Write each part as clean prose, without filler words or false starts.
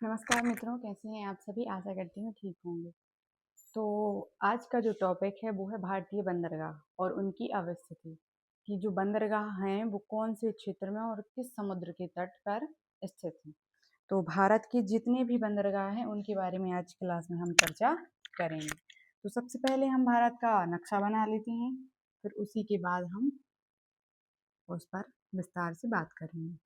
नमस्कार मित्रों, कैसे हैं आप सभी। आशा करती हूँ ठीक होंगे। तो आज का जो टॉपिक है वो है भारतीय बंदरगाह और उनकी अवस्थिति कि जो बंदरगाह हैं वो कौन से क्षेत्र में और किस समुद्र के तट पर स्थित हैं। तो भारत के जितने भी बंदरगाह हैं उनके बारे में आज क्लास में हम चर्चा करेंगे। तो सबसे पहले हम भारत का नक्शा बना लेते हैं, फिर उसी के बाद हम उस पर विस्तार से बात करेंगे।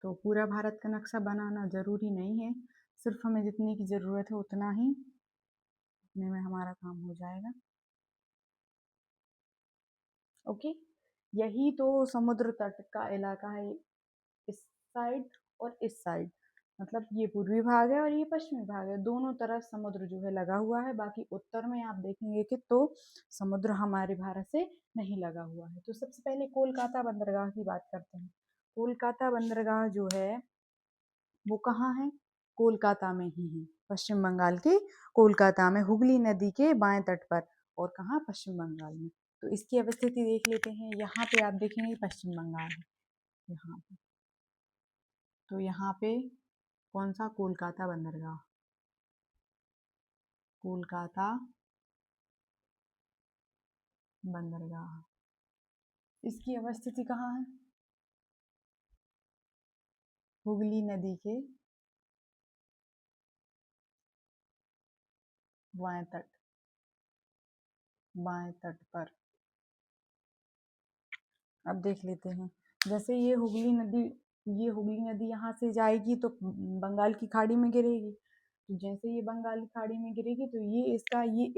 तो पूरा भारत का नक्शा बनाना ज़रूरी नहीं है, सिर्फ हमें जितने की ज़रूरत है उतना ही उतने में हमारा काम हो जाएगा। ओके, यही तो समुद्र तट का इलाका है, इस साइड और इस साइड। मतलब ये पूर्वी भाग है और ये पश्चिमी भाग है, दोनों तरफ समुद्र जो है लगा हुआ है। बाकी उत्तर में आप देखेंगे कि तो समुद्र हमारे भारत से नहीं लगा हुआ है। तो सबसे पहले कोलकाता बंदरगाह की बात करते हैं। कोलकाता बंदरगाह जो है वो कहाँ है? कोलकाता में ही है, पश्चिम बंगाल के कोलकाता में, हुगली नदी के बाएं तट पर। और कहाँ? पश्चिम बंगाल में। तो इसकी अवस्थिति देख लेते हैं। यहाँ पे आप देखेंगे पश्चिम बंगाल है यहाँ पे। तो यहाँ पे कौन सा? कोलकाता बंदरगाह। कोलकाता बंदरगाह, इसकी अवस्थिति कहाँ है? हुगली नदी के बाएं तट, बाएं तट पर। अब देख लेते हैं, जैसे ये हुगली नदी यहाँ से जाएगी तो बंगाल की खाड़ी में गिरेगी। तो जैसे ये बंगाल की खाड़ी में गिरेगी तो ये इसका ये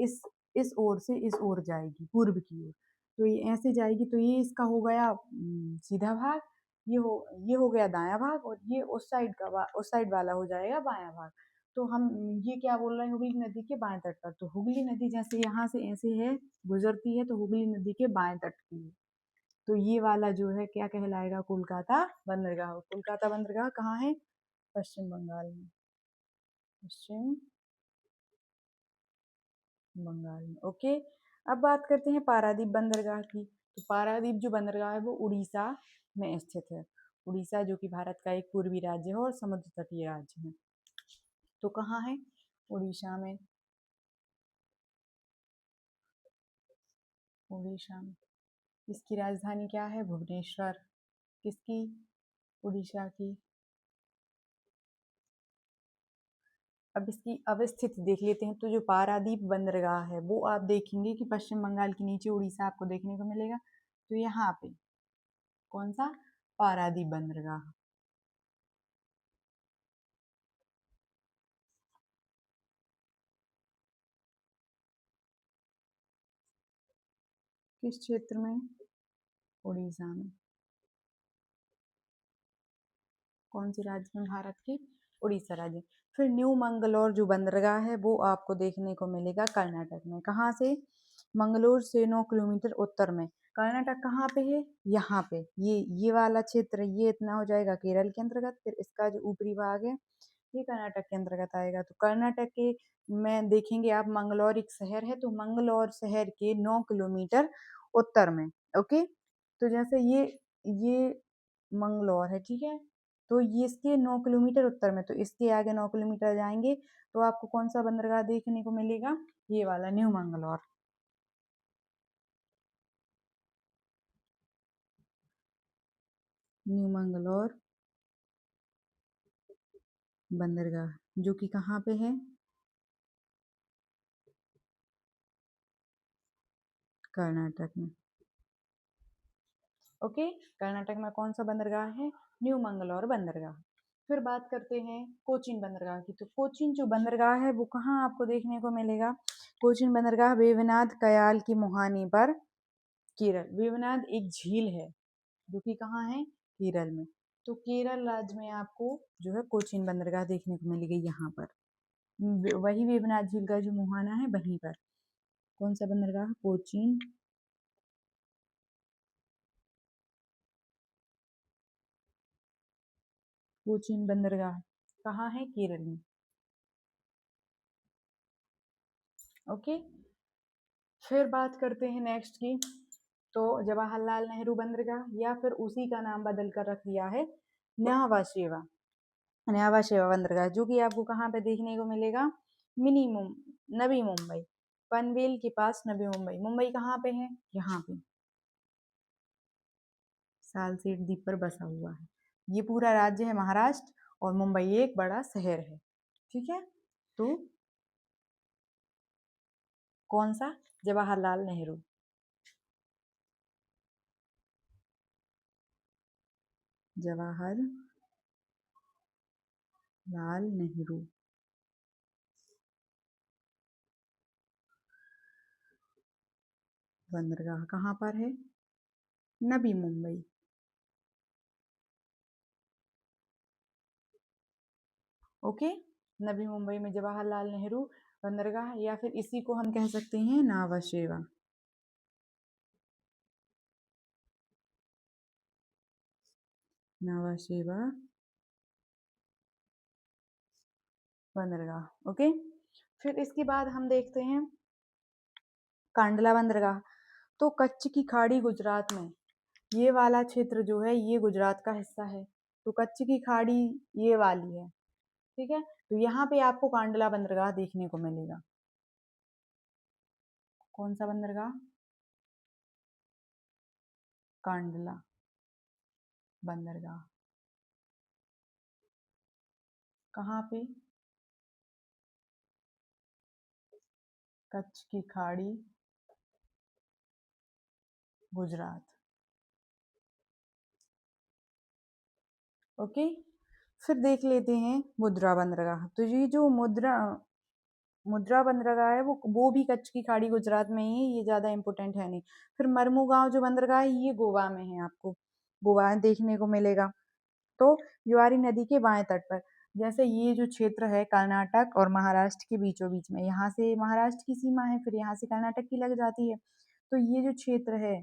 इस ओर से इस ओर जाएगी, पूर्व की ओर। तो ये ऐसे जाएगी तो ये इसका हो गया सीधा भाग, ये हो गया दायां भाग, और ये उस साइड वाला हो जाएगा बायां भाग। तो हम ये क्या बोल रहे हैं? हुगली नदी के बाएं तट पर। तो हुगली नदी जैसे यहाँ से ऐसे है, गुजरती है, तो हुगली नदी के बाएं तट की है। तो ये वाला जो है क्या कहलाएगा? कोलकाता बंदरगाह। कोलकाता बंदरगाह कहाँ है? पश्चिम बंगाल में, पश्चिम बंगाल में। ओके, अब बात करते हैं पारादीप बंदरगाह की। तो पारादीप जो बंदरगाह है वो उड़ीसा में स्थित है। उड़ीसा जो कि भारत का एक पूर्वी राज्य है और समुद्र तटीय राज्य है। तो कहाँ है? उड़ीसा में। उड़ीसा में। इसकी राजधानी क्या है? भुवनेश्वर। किसकी? उड़ीसा की। अब इसकी अवस्थिति देख लेते हैं। तो जो पारादीप बंदरगाह है वो आप देखेंगे कि पश्चिम बंगाल के नीचे उड़ीसा आपको देखने को मिलेगा। तो यहाँ पे कौन सा? पारादीप बंदरगाह। किस क्षेत्र में? उड़ीसा में। कौन सी राज्य में? भारत के उड़ीसा राज्य। फिर न्यू मंगलोर जो बंदरगाह है वो आपको देखने को मिलेगा कर्नाटक में। कहाँ से? मंगलोर से 9 किलोमीटर उत्तर में। कर्नाटक कहाँ पे है? यहाँ पे। ये वाला क्षेत्र ये इतना हो जाएगा केरल के अंतर्गत। फिर इसका जो ऊपरी भाग है ये कर्नाटक के अंतर्गत आएगा। तो कर्नाटक के में देखेंगे आप, मंगलौर एक शहर है, तो मंगलौर शहर के 9 किलोमीटर उत्तर में। ओके, तो जैसे ये मंगलौर है, ठीक है, तो ये इसके 9 किलोमीटर उत्तर में। तो इसके आगे 9 किलोमीटर जाएंगे तो आपको कौन सा बंदरगाह देखने को मिलेगा? ये वाला, न्यू मंगलौर। न्यू मंगलौर बंदरगाह जो कि कहाँ पे है? कर्नाटक में। ओके, कर्नाटक में कौन सा बंदरगाह है? न्यू मंगलौर बंदरगाह। फिर बात करते हैं कोचीन बंदरगाह की। तो कोचीन जो बंदरगाह है वो कहाँ आपको देखने को मिलेगा? कोचीन बंदरगाह वेवनाथ कयाल की मुहानी पर, केरल। वेवनाथ एक झील है जो कि कहाँ है? केरल में। तो केरल राज्य में आपको जो है कोचीन बंदरगाह देखने को मिलेगी यहाँ पर। वही वेवनाथ झील का जो मुहाना है वहीं पर। कौन सा बंदरगाह? कोचीन। कोचीन बंदरगाह कहाँ है? केरल में। ओके, फिर बात करते हैं नेक्स्ट की। तो जवाहरलाल नेहरू बंदरगाह, या फिर उसी का नाम बदल कर रख दिया है नेहवा शेवा। न्यावा शेवा बंदरगाह, जो कि आपको कहाँ पे देखने को मिलेगा, नवी मुंबई, पनवेल के पास नवी मुंबई। मुंबई कहाँ पे है, यहाँ पे सालसेट द्वीप पर बसा हुआ है। ये पूरा राज्य है महाराष्ट्र और मुंबई एक बड़ा शहर है। ठीक है, तो कौन सा, जवाहरलाल नेहरू। जवाहरलाल नेहरू बंदरगाह कहाँ पर है, नवी मुंबई। ओके, नवी मुंबई में जवाहरलाल नेहरू बंदरगाह, या फिर इसी को हम कह सकते हैं नावा शेवा। नावा शेवा बंदरगाह। ओके, फिर इसके बाद हम देखते हैं कांडला बंदरगाह। तो कच्छ की खाड़ी गुजरात में, ये वाला क्षेत्र जो है ये गुजरात का हिस्सा है। तो कच्छ की खाड़ी ये वाली है। ठीक है, तो यहाँ पे आपको कांडला बंदरगाह देखने को मिलेगा। कौन सा बंदरगाह, कांडला बंदरगाह। कहाँ पे, कच्छ की खाड़ी गुजरात। ओके, फिर देख लेते हैं मुद्रा बंदरगाह। तो ये जो मुद्रा बंदरगाह है वो भी कच्छ की खाड़ी गुजरात में ही है, ये ज़्यादा इंपॉर्टेंट है नहीं। फिर मरमुगांव जो बंदरगाह है ये गोवा में है, आपको गोवा देखने को मिलेगा। तो जुआरी नदी के बाएं तट पर, जैसे ये जो क्षेत्र है कर्नाटक और महाराष्ट्र के बीचों बीच में, यहाँ से महाराष्ट्र की सीमा है, फिर यहाँ से कर्नाटक की लग जाती है। तो ये जो क्षेत्र है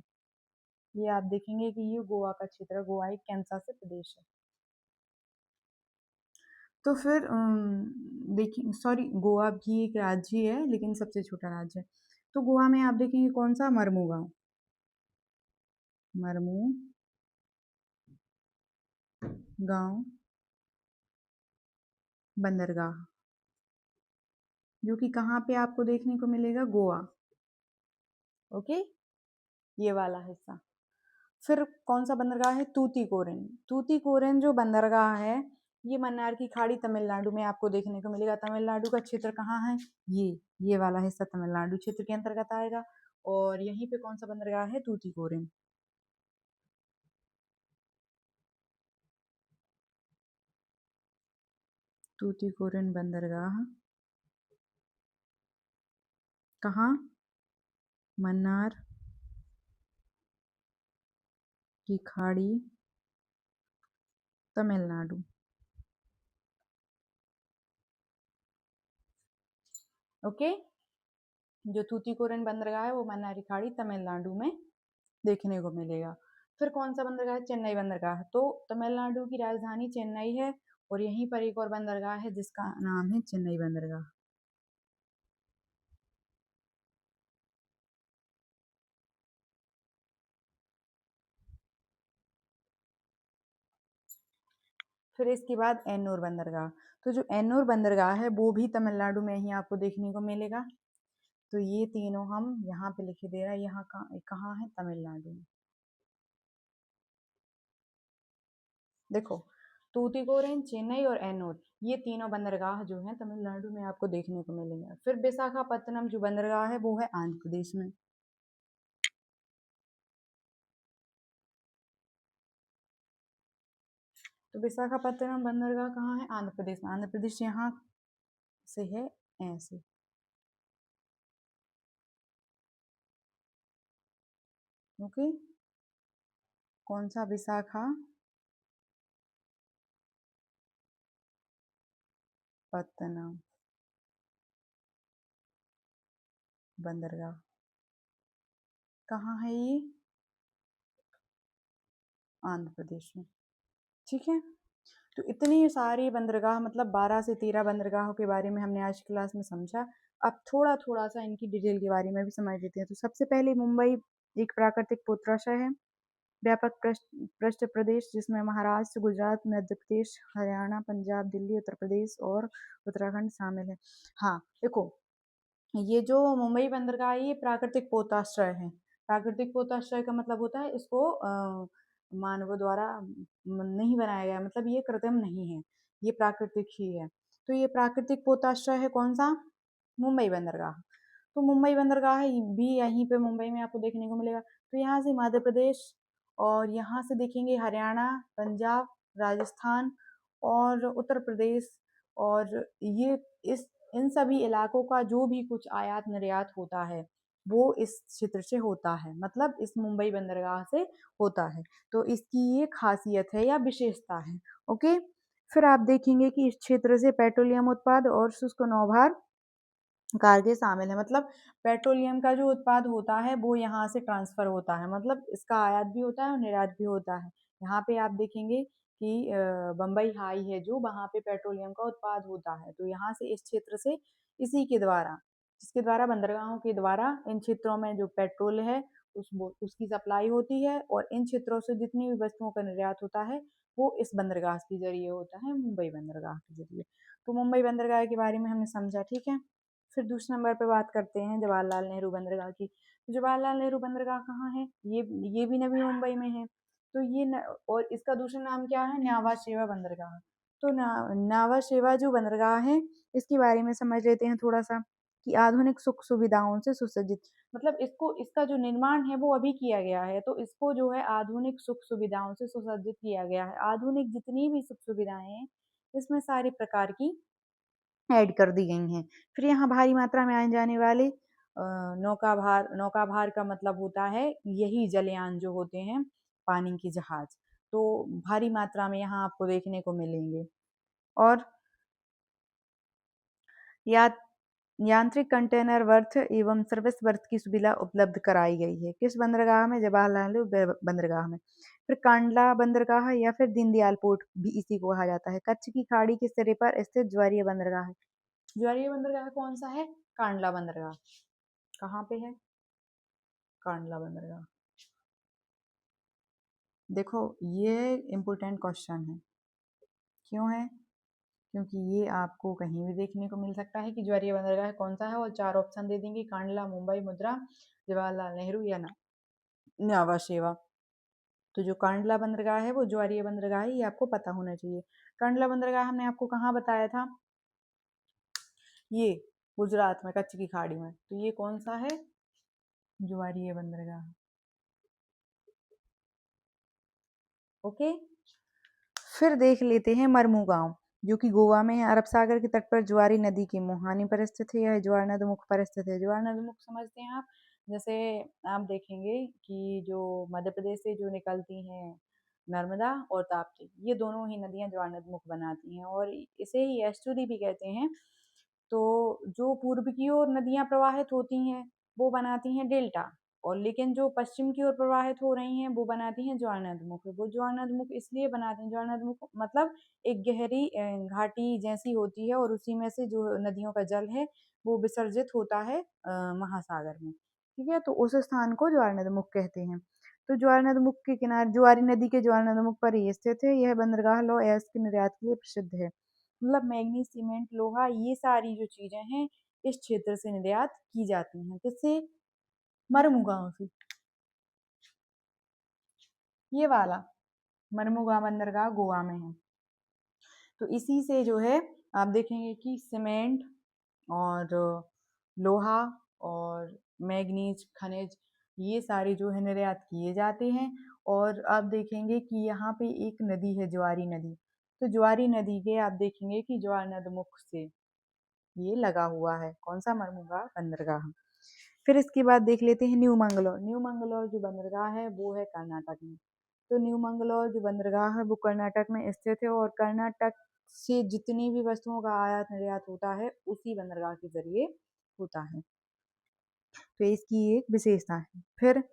ये आप देखेंगे कि ये गोवा का क्षेत्र है, गोवा एक केंद्रशासित प्रदेश है। तो फिर देखिए, सॉरी, गोवा भी एक राज्य है लेकिन सबसे छोटा राज्य है। तो गोवा में आप देखेंगे कौन सा, मरमुगांव, मरमू गांव बंदरगाह, जो कि कहाँ पे आपको देखने को मिलेगा, गोवा। ओके, ये वाला हिस्सा। फिर कौन सा बंदरगाह है, तूतीकोरिन। तूतीकोरिन जो बंदरगाह है ये मन्नार की खाड़ी तमिलनाडु में आपको देखने को मिलेगा। तमिलनाडु का क्षेत्र कहाँ है, ये वाला हिस्सा तमिलनाडु क्षेत्र के अंतर्गत आएगा। और यहीं पे कौन सा बंदरगाह है, तूतीकोरिन। तूतीकोरिन बंदरगाह कहाँ, मन्नार की खाड़ी तमिलनाडु। ओके, जो तूतीकोरिन बंदरगाह है वो मन्नार की खाड़ी तमिलनाडु में देखने को मिलेगा। फिर कौन सा बंदरगाह है, चेन्नई बंदरगाह। तो तमिलनाडु की राजधानी चेन्नई है और यहीं पर एक और बंदरगाह है जिसका नाम है चेन्नई बंदरगाह। फिर इसके बाद एन्नूर बंदरगाह। तो जो एन्नूर बंदरगाह है वो भी तमिलनाडु में ही आपको देखने को मिलेगा। तो ये तीनों हम यहाँ पे लिखे दे रहा है, यहाँ कहाँ है, तमिलनाडु में। देखो, तूतीकोरिन, चेन्नई और एन्नूर, ये तीनों बंदरगाह जो हैं तमिलनाडु में आपको देखने को मिलेंगे। फिर विशाखापत्तनम जो बंदरगाह है वो है आंध्र प्रदेश में। तो विशाखापत्तनम बंदरगाह कहाँ है, आंध्र प्रदेश में। आंध्र प्रदेश यहाँ से है ऐसे। ओके, कौन सा, विशाखापत्तनम बंदरगाह कहाँ है ये, आंध्र प्रदेश में। ठीक है, तो इतनी सारी बंदरगाह, मतलब 12 से 13 बंदरगाहों के बारे में हमने आज की क्लास में समझा। अब थोड़ा थोड़ा सा इनकी डिटेल के बारे में भी समझ लेते हैं। तो सबसे पहले मुंबई एक प्राकृतिक पोत्राशय है। व्यापक पृष्ठ प्रदेश जिसमें महाराष्ट्र, गुजरात, मध्य प्रदेश, हरियाणा, पंजाब, दिल्ली, उत्तर प्रदेश और उत्तराखंड शामिल है। हाँ देखो, ये जो मुंबई बंदरगाह है ये प्राकृतिक पोताश्रय है। प्राकृतिक पोताश्रय का मतलब होता है इसको मानव द्वारा नहीं बनाया गया, मतलब ये कृत्रिम नहीं है, ये प्राकृतिक ही है। तो ये प्राकृतिक पोताश्रय है कौन सा? मुंबई बंदरगाह। तो मुंबई बंदरगाह भी यहीं पे मुंबई में आपको देखने को मिलेगा। तो यहाँ से मध्य प्रदेश और यहाँ से देखेंगे हरियाणा, पंजाब, राजस्थान और उत्तर प्रदेश, और ये इस इन सभी इलाकों का जो भी कुछ आयात निर्यात होता है वो इस क्षेत्र से होता है, मतलब इस मुंबई बंदरगाह से होता है। तो इसकी ये खासियत है या विशेषता है। ओके, फिर आप देखेंगे कि इस क्षेत्र से पेट्रोलियम उत्पाद और शुष्क नौभार कार्गो शामिल है, मतलब पेट्रोलियम का जो उत्पाद होता है वो यहाँ से ट्रांसफर होता है, मतलब इसका आयात भी होता है और निर्यात भी होता है। यहाँ पे आप देखेंगे कि बम्बई हाई है जो, वहाँ पे पेट्रोलियम का उत्पाद होता है। तो यहाँ से इस क्षेत्र से इसी के द्वारा, जिसके द्वारा बंदरगाहों के द्वारा इन क्षेत्रों में जो पेट्रोल है उसकी सप्लाई होती है, और इन क्षेत्रों से जितनी भी वस्तुओं का निर्यात होता है वो इस बंदरगाह के जरिए होता है, मुंबई बंदरगाह के जरिए। तो मुंबई बंदरगाह के बारे में हमने समझा, ठीक है। फिर दूसरे नंबर पे बात करते हैं जवाहरलाल नेहरू बंदरगाह की। तो जवाहरलाल नेहरू बंदरगाह कहाँ है? ये भी नवी मुंबई में है। तो और इसका दूसरा नाम क्या है? न्यावा शेवा बंदरगाह। तो न्यावा शेवा जो बंदरगाह है इसके बारे में समझ लेते हैं थोड़ा सा, कि आधुनिक सुख सुविधाओं से सुसज्जित, मतलब इसका जो निर्माण है वो अभी किया गया है, तो इसको जो है आधुनिक सुख सुविधाओं से सुसज्जित किया गया है। आधुनिक जितनी भी सुख सुविधाएं हैं इसमें सारी प्रकार की ऐड कर दी गई हैं। फिर यहाँ भारी मात्रा में आने जाने वाले नौका भार का मतलब होता है यही जलयान जो होते हैं, पानी के जहाज, तो भारी मात्रा में यहाँ आपको देखने को मिलेंगे। और या यांत्रिक कंटेनर वर्थ एवं सर्विस वर्थ की सुविधा उपलब्ध कराई गई है। किस बंदरगाह में? जवाहरलाल नेहरू बंदरगाह में। फिर कांडला बंदरगाह या फिर दीनदयाल पोर्ट भी इसी को कहा जाता है। कच्छ की खाड़ी के सिरे पर स्थित ज्वारीय बंदरगाह है। ज्वारीय बंदरगाह कौन सा है? कांडला बंदरगाह। कहाँ पे है? कांडला बंदरगाह। देखो ये इम्पोर्टेंट क्वेश्चन है। क्यों है? क्योंकि ये आपको कहीं भी देखने को मिल सकता है कि ज्वारीय बंदरगाह कौन सा है, और 4 ऑप्शन दे देंगे, कांडला, मुंबई, मुद्रा, जवाहरलाल नेहरू या न्यावा शेवा। तो जो कांडला बंदरगाह है वो ज्वारीय बंदरगाह है, ये आपको पता होना चाहिए। कांडला बंदरगाह हमने आपको कहाँ बताया था? ये गुजरात में, कच्छ की खाड़ी में। तो ये कौन सा है? ज्वारीय बंदरगाह। ओके, फिर देख लेते हैं मरमुगांव, जो कि गोवा में है। अरब सागर के तट पर ज्वारी नदी के मुहाने पर स्थित है। यह ज्वार नदमुख पर स्थित है। ज्वार नदमुख समझते हैं आप? जैसे आप देखेंगे कि जो मध्य प्रदेश से जो निकलती हैं नर्मदा और ताप्ती, ये दोनों ही नदियां ज्वार नदमुख बनाती हैं, और इसे ही एस्टुरी भी कहते हैं। तो जो पूर्व की ओर नदियां प्रवाहित होती हैं वो बनाती हैं डेल्टा, और लेकिन जो पश्चिम की ओर प्रवाहित हो रही हैं वो बनाती हैं ज्वारनदमुख। वो ज्वारनदमुख इसलिए बनाती हैं, ज्वारनदमुख मतलब एक गहरी घाटी जैसी होती है, और उसी में से जो नदियों का जल है वो विसर्जित होता है महासागर में, ठीक है। तो उस स्थान को ज्वारनदमुख कहते हैं। तो ज्वारनदमुख के किनारे, ज्वारी नदी के ज्वारनदमुख पर ही स्थित है। यह बंदरगाह लौह अयस्क के निर्यात के लिए प्रसिद्ध है, मतलब मैग्नीज, सीमेंट, लोहा, ये सारी जो चीजें हैं इस क्षेत्र से निर्यात की जाती हैं। किससे? मरमुगांव से। ये वाला मरमुगांव बंदरगाह गोवा में है। तो इसी से जो है आप देखेंगे कि सीमेंट और लोहा और मैग्नीज खनिज, ये सारे जो है निर्यात किए जाते हैं। और आप देखेंगे कि यहाँ पे एक नदी है ज्वारी नदी, तो ज्वारी नदी के आप देखेंगे कि ज्वार नदमुख से ये लगा हुआ है कौन सा? मरमुगा बंदरगाह। फिर इसके बाद देख लेते हैं न्यू मंगलोर। न्यू मंगलोर जो बंदरगाह है वो है कर्नाटक में। तो न्यू मंगलोर जो बंदरगाह है वो कर्नाटक में स्थित है, और कर्नाटक से जितनी भी वस्तुओं का आयात निर्यात होता है उसी बंदरगाह के जरिए होता है। तो इसकी एक विशेषता है। फिर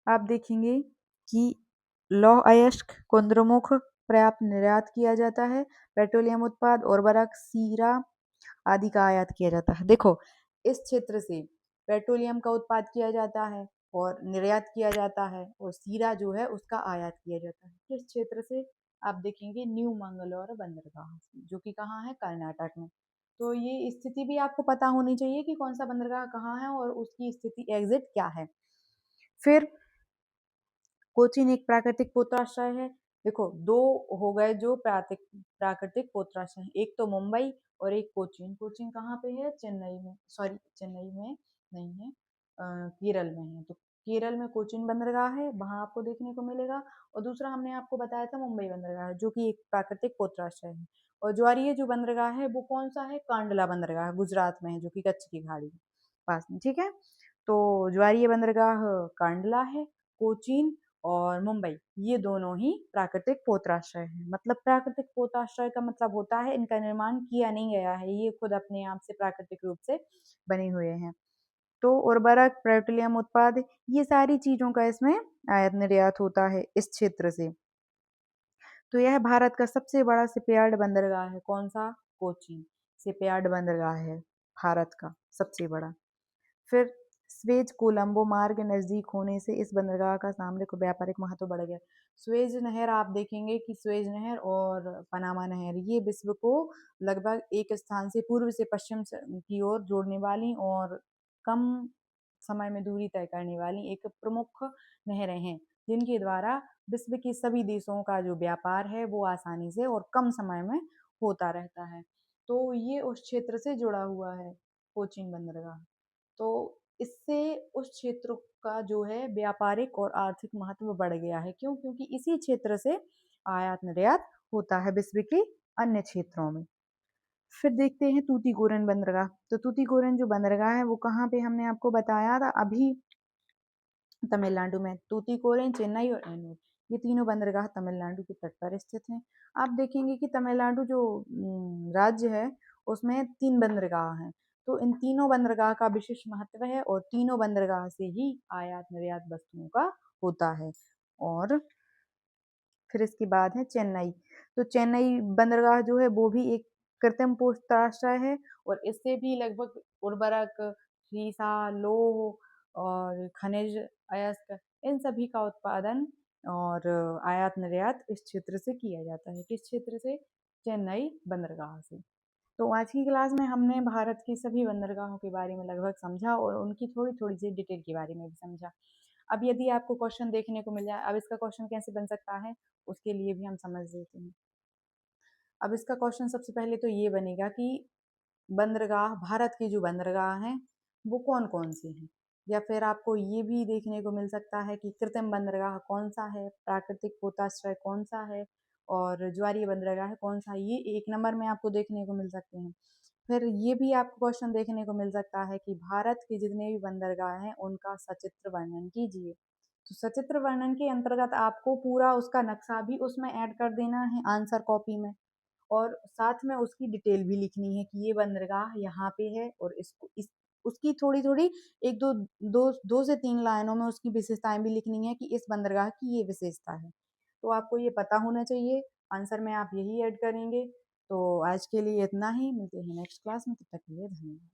आप देखेंगे कि लौह अयस्क, कुंद्रमुख पर्याप्त निर्यात किया जाता है। पेट्रोलियम उत्पाद, उर्वरक, सीरा आदि का आयात किया जाता है। देखो इस क्षेत्र से पेट्रोलियम का उत्पाद किया जाता है, और निर्यात किया जाता है, और शीरा जो है उसका आयात किया जाता है। किस क्षेत्र से? आप देखेंगे न्यू मंगलौर बंदरगाह से, जो कि कहाँ है? कर्नाटक में। तो ये स्थिति भी आपको पता होनी चाहिए कि कौन सा बंदरगाह कहाँ है और उसकी स्थिति एग्जिट क्या है। फिर कोचीन एक प्राकृतिक पोताश्रय है। देखो, दो हो गए जो प्राकृतिक पोताश्रय हैं, एक तो मुंबई और एक कोचीन। कोचीन कहाँ पे है? चेन्नई में, सॉरी चेन्नई में नहीं है, केरल में है। तो केरल में कोचीन बंदरगाह है, वहां आपको देखने को मिलेगा। और दूसरा हमने आपको बताया था मुंबई बंदरगाह, जो कि एक प्राकृतिक पोताश्रय है। और ज्वारीय जो बंदरगाह है वो कौन सा है? कांडला बंदरगाह, गुजरात में है, जो कि कच्छ की खाड़ी के पास में। ठीक है, तो ज्वारीय बंदरगाह कांडला है, कोचीन और मुंबई ये दोनों ही प्राकृतिक पोताश्रय हैं। मतलब प्राकृतिक पोताश्रय का मतलब होता है इनका निर्माण किया नहीं गया है, ये खुद अपने आप से प्राकृतिक रूप से बने हुए हैं। तो उर्वरक, पेट्रोलियम उत्पाद, ये सारी चीजों का इसमें आयात निर्यात होता है इस क्षेत्र से। तो यह भारत का सबसे बड़ा शिपयार्ड बंदरगाह है। कौन सा? कोचीन शिपयार्ड बंदरगाह है भारत का सबसे बड़ा। फिर स्वेज कोलंबो मार्ग नजदीक होने से इस बंदरगाह का सामरिक और व्यापारिक महत्व बढ़ गया। स्वेज नहर, आप देखेंगे कि स्वेज नहर और पनामा नहर ये विश्व को लगभग एक स्थान से पूर्व से पश्चिम की ओर जोड़ने वाली और कम समय में दूरी तय करने वाली एक प्रमुख नहरें हैं, जिनके द्वारा विश्व के सभी देशों का जो व्यापार है वो आसानी से और कम समय में होता रहता है। तो ये उस क्षेत्र से जुड़ा हुआ है कोचीन बंदरगाह। तो इससे उस क्षेत्र का जो है व्यापारिक और आर्थिक महत्व बढ़ गया है। क्यों? क्योंकि इसी क्षेत्र से आयात निर्यात होता है विश्व के अन्य क्षेत्रों में। फिर देखते हैं तूतीकोरिन बंदरगाह। तो तूतीकोरिन जो बंदरगाह है वो कहाँ पे? हमने आपको बताया था अभी, तमिलनाडु में। तूतीकोरिन, चेन्नई और एन्नूर, ये तीनों बंदरगाह तमिलनाडु के तट पर स्थित हैं। आप देखेंगे कि तमिलनाडु जो राज्य है उसमें 3 बंदरगाह हैं। तो इन तीनों बंदरगाह का विशेष महत्व है और तीनों बंदरगाह से ही आयात निर्यात वस्तुओं का होता है। और फिर इसके बाद है चेन्नई। तो चेन्नई बंदरगाह जो है वो भी एक कृत्रिम पोताश्रय है, और इससे भी लगभग उर्वरक, सीसा, लोह और खनिज, अयस्क, इन सभी का उत्पादन और आयात निर्यात इस क्षेत्र से किया जाता है। किस क्षेत्र से? चेन्नई बंदरगाह से। तो आज की क्लास में हमने भारत के सभी बंदरगाहों के बारे में लगभग समझा और उनकी थोड़ी थोड़ी सी डिटेल के बारे में भी समझा। अब यदि आपको क्वेश्चन देखने को मिल जाए, अब इसका क्वेश्चन कैसे बन सकता है उसके लिए भी हम समझ लेते हैं। अब इसका क्वेश्चन सबसे पहले तो ये बनेगा कि बंदरगाह, भारत की जो बंदरगाह हैं वो कौन कौन से हैं। या फिर आपको ये भी देखने को मिल सकता है कि कृत्रिम बंदरगाह कौन सा है, प्राकृतिक पोताश्रय कौन सा है, और ज्वारीय बंदरगाह कौन सा है। ये 1 नंबर में आपको देखने को मिल सकते हैं। फिर ये भी आपको क्वेश्चन देखने को मिल सकता है कि भारत के जितने भी बंदरगाह हैं उनका सचित्र वर्णन कीजिए। तो सचित्र वर्णन के अंतर्गत आपको पूरा उसका नक्शा भी उसमें ऐड कर देना है आंसर कॉपी में, और साथ में उसकी डिटेल भी लिखनी है कि ये बंदरगाह यहाँ पे है, और इसको इस उसकी थोड़ी थोड़ी एक दो दो 2 से 3 लाइनों में उसकी विशेषताएं भी लिखनी है कि इस बंदरगाह की ये विशेषता है। तो आपको ये पता होना चाहिए, आंसर में आप यही ऐड करेंगे। तो आज के लिए इतना ही, मिलते हैं नेक्स्ट क्लास में, तब तक के लिए धन्यवाद।